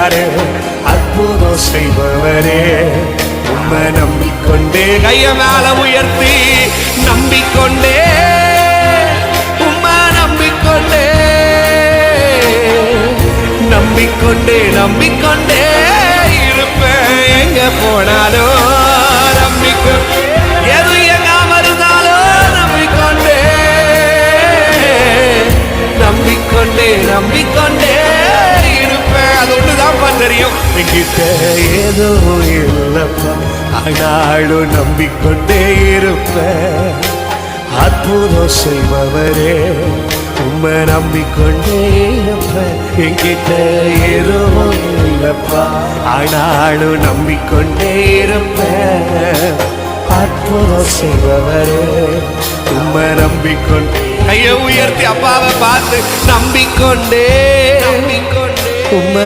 யாரு அற்புதம் செய்பவரே உம்மை நம்பிக்கொண்டே கைய மேல உயர்த்தி நம்பிக்கொண்டே உம்மை நம்பிக்கொண்டே நம்பிக்கொண்டே நம்பிக்கொண்டே இருப்பேன் எங்க போனாலும் நம்பிக்கொண்டே எது எங்காம இருந்தாலும் நம்பிக்கொண்டே நம்பிக்கொண்டே நம்பிக்கொண்டே இருப்பேன் அது ஒண்ணுதான் தெரியும் என்கிட்ட ஏதோ இல்லப்பா ஆனாலும் நம்பிக்கொண்டே இருப்பேன் அற்புதம் செய்பவரே உம்மை நம்பிக்கொண்டே இருப்பேன் என்கிட்ட ஏதோ இல்லப்பா ஆனாலும் நம்பிக்கொண்டே இருப்பேன் அற்புதம் செய்பவரே உம்மை நம்பிக்கொண்டே கையை உயர்த்தி அப்பாவை பார்த்து நம்பிக்கொண்டே உம்மை